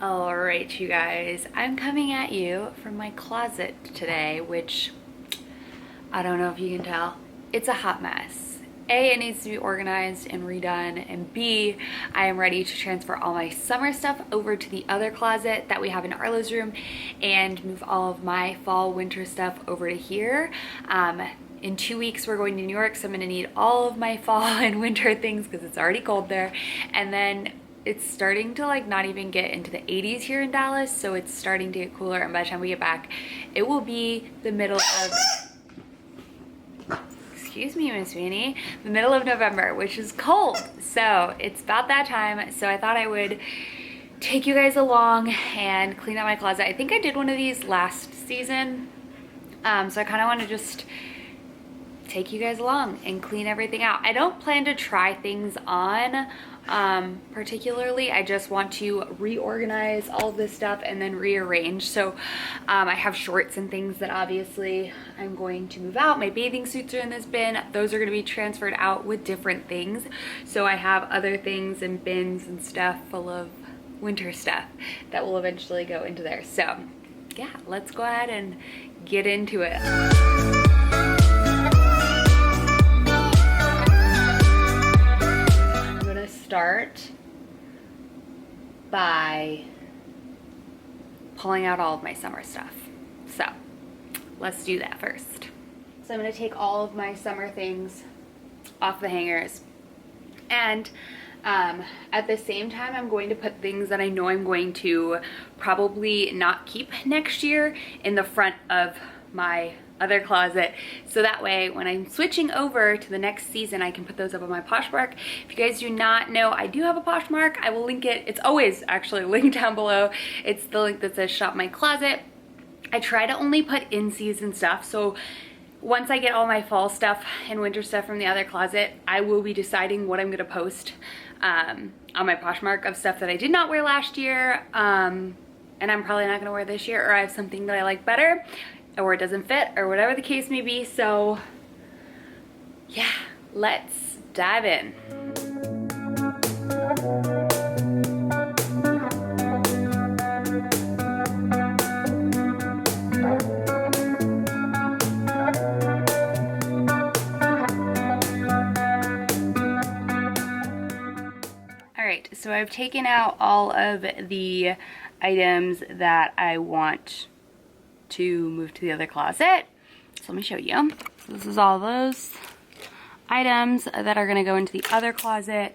All right, you guys, I'm coming at you from my closet today, which I don't know if you can tell, it's a hot mess. A, it needs to be organized and redone, and B, I am ready to transfer all my summer stuff over to the other closet that we have in Arlo's room and move all of my fall winter stuff over to here. In 2 weeks, we're going to New York, so I'm gonna need all of my fall and winter things because it's already cold there. And then it's starting to like not even get into the 80s here in Dallas, so it's starting to get cooler, and by the time we get back, it will be the middle of, excuse me, Miss Winnie, the middle of November, which is cold. So it's about that time, so I thought I would take you guys along and clean out my closet. I think I did one of these last season, so I kind of want to just take you guys along and clean everything out. I don't plan to try things on particularly. I just want to reorganize all of this stuff and then rearrange. So I have shorts and things that obviously I'm going to move out. My bathing suits are in this bin. Those are going to be transferred out with different things. So I have other things and bins and stuff full of winter stuff that will eventually go into there. So yeah, let's go ahead and get into it. Start by pulling out all of my summer stuff. So let's do that first. So I'm going to take all of my summer things off the hangers, and at the same time I'm going to put things that I know I'm going to probably not keep next year in the front of my other closet, so that way when I'm switching over to the next season I can put those up on my Poshmark. If you guys do not know, I do have a Poshmark. I will link it. It's always actually linked down below. It's the link that says shop my closet. I try to only put in-season stuff, so once I get all my fall stuff and winter stuff from the other closet, I will be deciding what I'm going to post on my Poshmark of stuff that I did not wear last year, and I'm probably not going to wear this year, or I have something that I like better, or it doesn't fit, or whatever the case may be. So yeah, let's dive in. All right, so I've taken out all of the items that I want to move to the other closet. So let me show you. So this is all those items that are going to go into the other closet.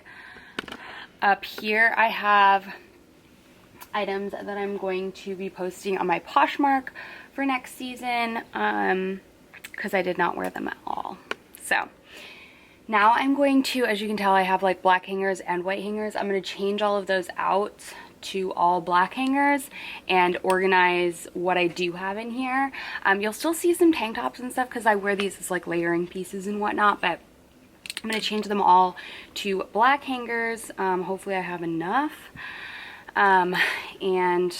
Up here I have items that I'm going to be posting on my Poshmark for next season, because I did not wear them at all. So now I'm going to, as you can tell, I have like black hangers and white hangers. I'm going to change all of those out to all black hangers and organize what I do have in here. You'll still see some tank tops and stuff because I wear these as like layering pieces and whatnot, but I'm going to change them all to black hangers. Hopefully I have enough. And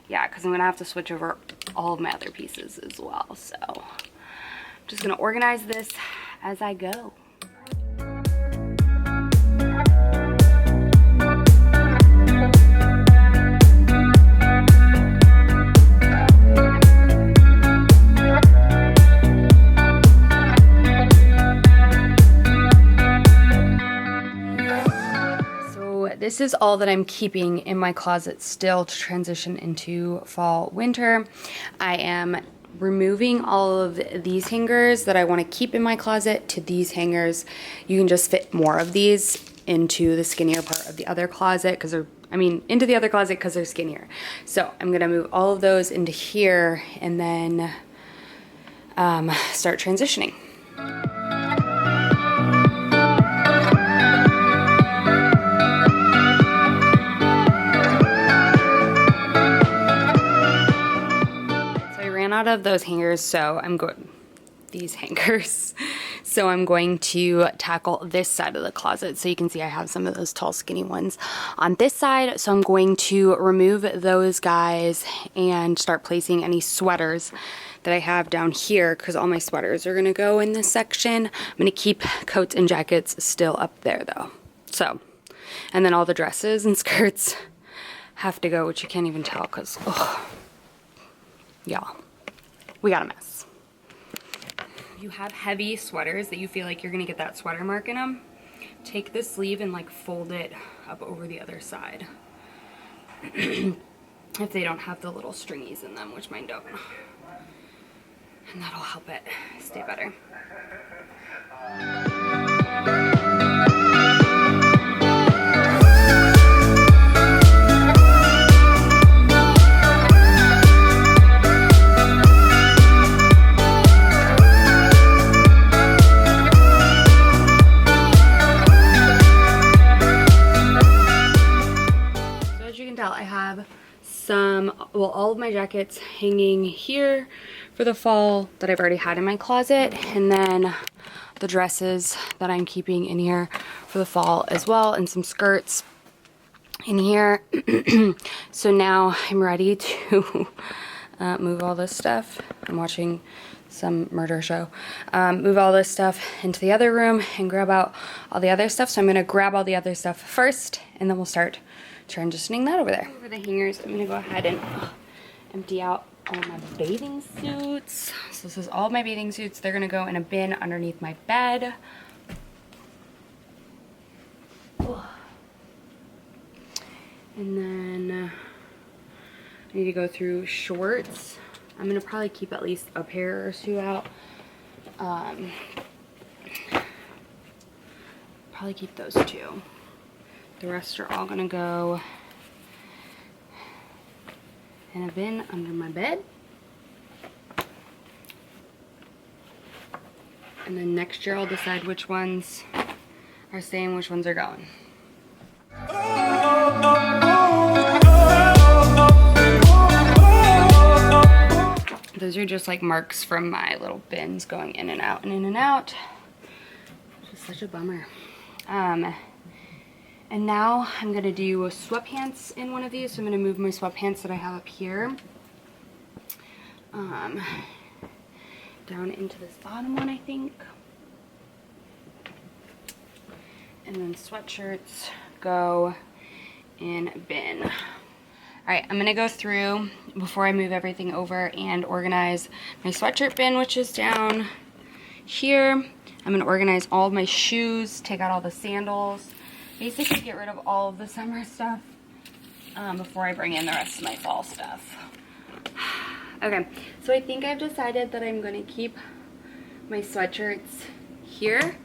yeah, because I'm going to have to switch over all of my other pieces as well. So I'm just going to organize this as I go. This is all that I'm keeping in my closet still to transition into fall winter. I am removing all of these hangers that I want to keep in my closet to these hangers. You can just fit more of these into the skinnier part of the other closet because they're, into the other closet because they're skinnier. So I'm going to move all of those into here and then start transitioning. Out of those hangers, so I'm going these hangers, so I'm going to tackle this side of the closet. So you can see I have some of those tall skinny ones on this side, so I'm going to remove those guys and start placing any sweaters that I have down here, because all my sweaters are going to go in this section. I'm going to keep coats and jackets still up there though. So, and then all the dresses and skirts have to go, which you can't even tell because, yeah, we got a mess. If you have heavy sweaters that you feel like you're gonna get that sweater mark in them, take the sleeve and like fold it up over the other side. If they don't have the little stringies in them, which mine don't. And that'll help it stay better. So as you can tell, I have all of my jackets hanging here for the fall that I've already had in my closet, and then the dresses that I'm keeping in here for the fall as well, and some skirts in here. So now I'm ready to move all this stuff. I'm watching some murder show. Move all this stuff into the other room and grab out all the other stuff. So I'm gonna grab all the other stuff first, and then we'll start transitioning that over there. Over the hangers, I'm gonna go ahead and empty out all my bathing suits. So this is all my bathing suits. They're gonna go in a bin underneath my bed. And then I need to go through shorts. I'm gonna probably keep at least a pair or two out. Probably keep those two. The rest are all gonna go in a bin under my bed. And then next year I'll decide which ones are staying, which ones are going. Those are just like marks from my little bins going in and out and in and out. Just such a bummer. And now I'm gonna do sweatpants in one of these. So I'm gonna move my sweatpants that I have up here down into this bottom one, I think. And then sweatshirts go in bin. All right, I'm gonna go through before I move everything over and organize my sweatshirt bin, which is down here. I'm gonna organize all of my shoes, take out all the sandals, basically get rid of all of the summer stuff before I bring in the rest of my fall stuff. Okay, so I think I've decided that I'm gonna keep my sweatshirts here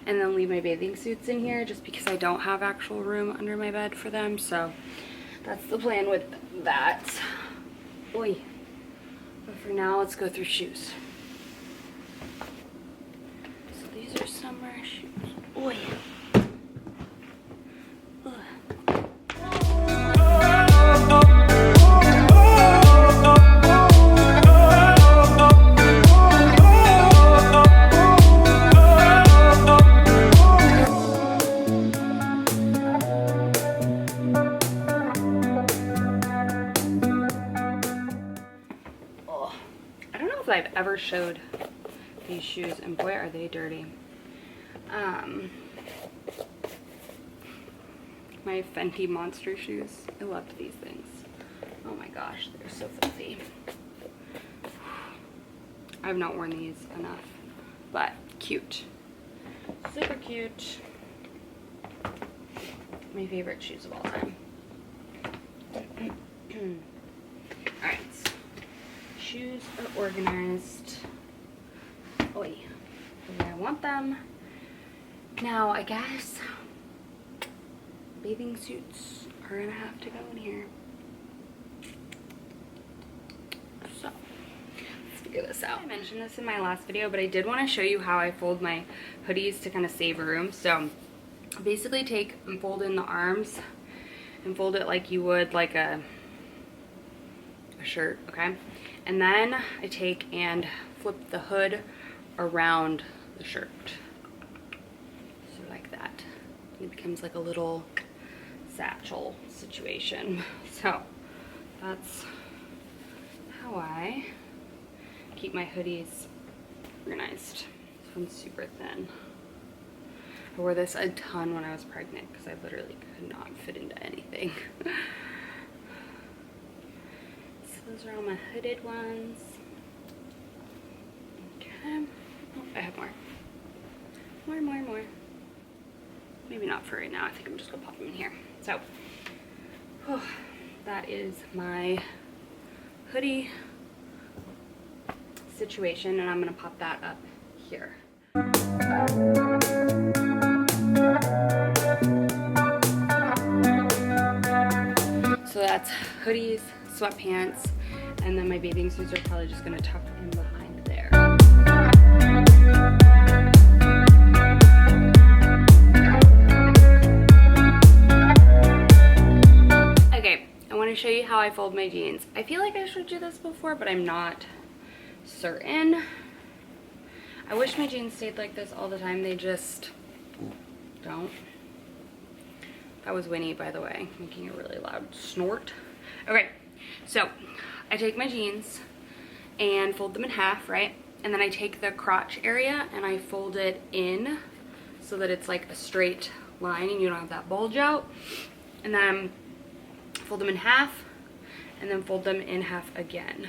and then leave my bathing suits in here just because I don't have actual room under my bed for them. So that's the plan with that. Oy. But for now, let's go through shoes. So these are summer shoes. Oy. I've ever showed these shoes, and boy are they dirty. My Fenty Monster shoes. I loved these things. Oh my gosh, they're so filthy. I've not worn these enough, but cute. Super cute. My favorite shoes of all time. Alright. Shoes are organized. Oy. The way I want them. Now, I guess bathing suits are gonna have to go in here. So, let's figure this out. I mentioned this in my last video, but I did want to show you how I fold my hoodies to kind of save room. So, basically take and fold in the arms and fold it like you would like a shirt, okay? And then I take and flip the hood around the shirt. So like that. It becomes like a little satchel situation. So that's how I keep my hoodies organized. This one's super thin. I wore this a ton when I was pregnant because I literally could not fit into anything. Those are all my hooded ones. Okay. Oh, I have more. More. Maybe not for right now. I think I'm just gonna pop them in here. So, that is my hoodie situation, and I'm gonna pop that up here. So that's hoodies, sweatpants, and then my bathing suits are probably just gonna tuck in behind there. Okay, I want to show you how I fold my jeans. I feel like I showed you this before, but I'm not certain. I wish my jeans stayed like this all the time. They just don't. That was Winnie, by the way, making a really loud snort. Okay, so I take my jeans and fold them in half, right? And then I take the crotch area and I fold it in so that it's like a straight line and you don't have that bulge out. And then fold them in half and then fold them in half again.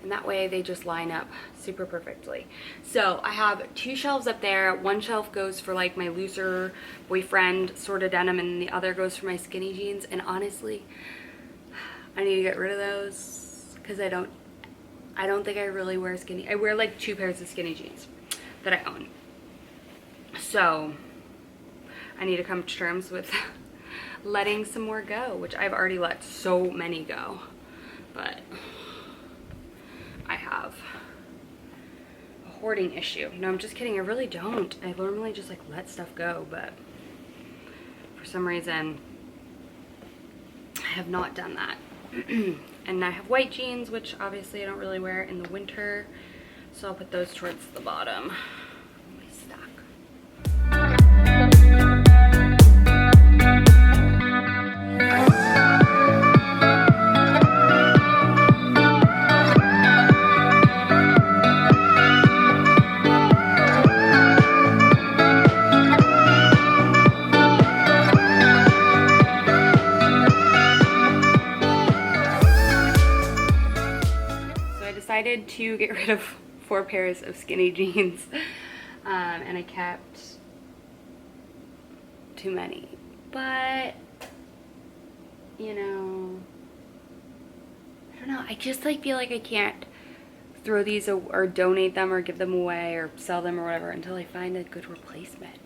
And that way they just line up super perfectly. So I have 2 shelves up there. One shelf goes for like my looser boyfriend sort of denim, and the other goes for my skinny jeans. And honestly, I need to get rid of those because I don't think I really wear skinny. I wear like 2 pairs of skinny jeans that I own. So I need to come to terms with letting some more go, which I've already let so many go. But I have a hoarding issue. No, I'm just kidding. I really don't. I normally just like let stuff go, but for some reason I have not done that. And I have white jeans, which obviously I don't really wear in the winter, so I'll put those towards the bottom of my stack. To get rid of 4 pairs of skinny jeans, and I kept too many, but you know, I don't know, I just like feel like I can't throw these or donate them or give them away or sell them or whatever until I find a good replacement,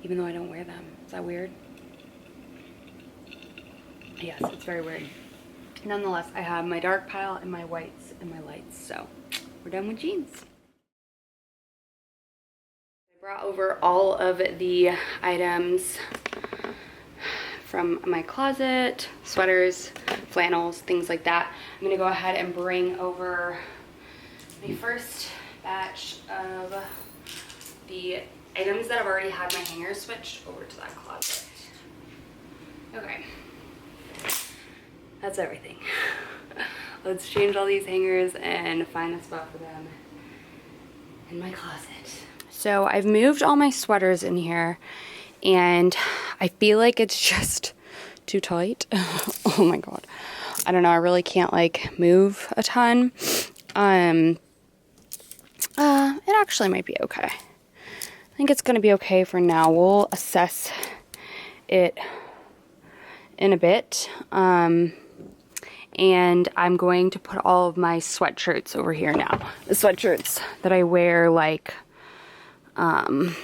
even though I don't wear them. Is that weird? Yes, it's very weird. Nonetheless, I have my dark pile and my whites and my lights, so we're done with jeans. I brought over all of the items from my closet, sweaters, flannels, things like that. I'm gonna go ahead and bring over the first batch of the items that I've already had my hangers switched over to that closet. Okay. That's everything. Let's change all these hangers and find a spot for them in my closet. So I've moved all my sweaters in here and I feel like it's just too tight. Oh my God. I don't know. I really can't like move a ton. It actually might be okay. I think it's going to be okay for now. We'll assess it in a bit. And I'm going to put all of my sweatshirts over here now. The sweatshirts that I wear like to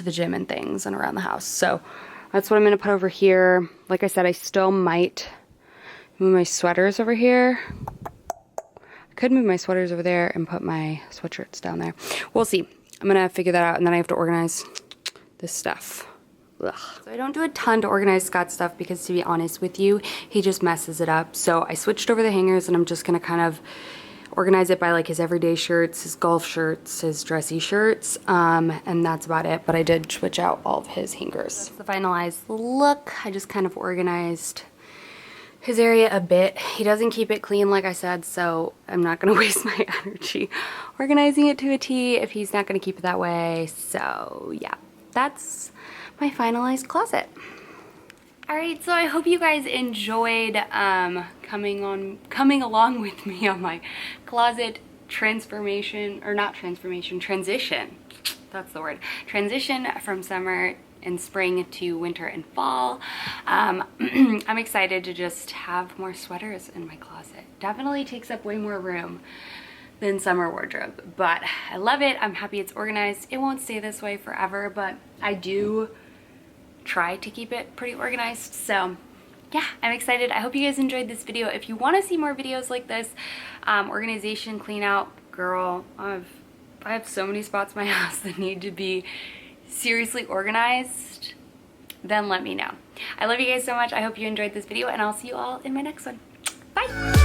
the gym and things and around the house. So that's what I'm going to put over here. Like I said, I still might move my sweaters over here. I could move my sweaters over there and put my sweatshirts down there. We'll see. I'm going to figure that out, and then I have to organize this stuff. Ugh. So I don't do a ton to organize Scott's stuff because, to be honest with you, he just messes it up. So I switched over the hangers, and I'm just going to kind of organize it by like his everyday shirts, his golf shirts, his dressy shirts, and that's about it. But I did switch out all of his hangers. That's the finalized look. I just kind of organized his area a bit. He doesn't keep it clean, like I said, so I'm not going to waste my energy organizing it to a T if he's not going to keep it that way. So yeah, that's my finalized closet. All right, so I hope you guys enjoyed coming along with me on my closet transition. That's the word. Transition from summer and spring to winter and fall. I'm excited to just have more sweaters in my closet. Definitely takes up way more room than summer wardrobe, but I love it. I'm happy it's organized. It won't stay this way forever, but I do try to keep it pretty organized. So yeah, I'm excited. I hope you guys enjoyed this video. If you want to see more videos like this, organization, clean out, girl, I have so many spots in my house that need to be seriously organized, then let me know. I love you guys so much. I hope you enjoyed this video, and I'll see you all in my next one. Bye.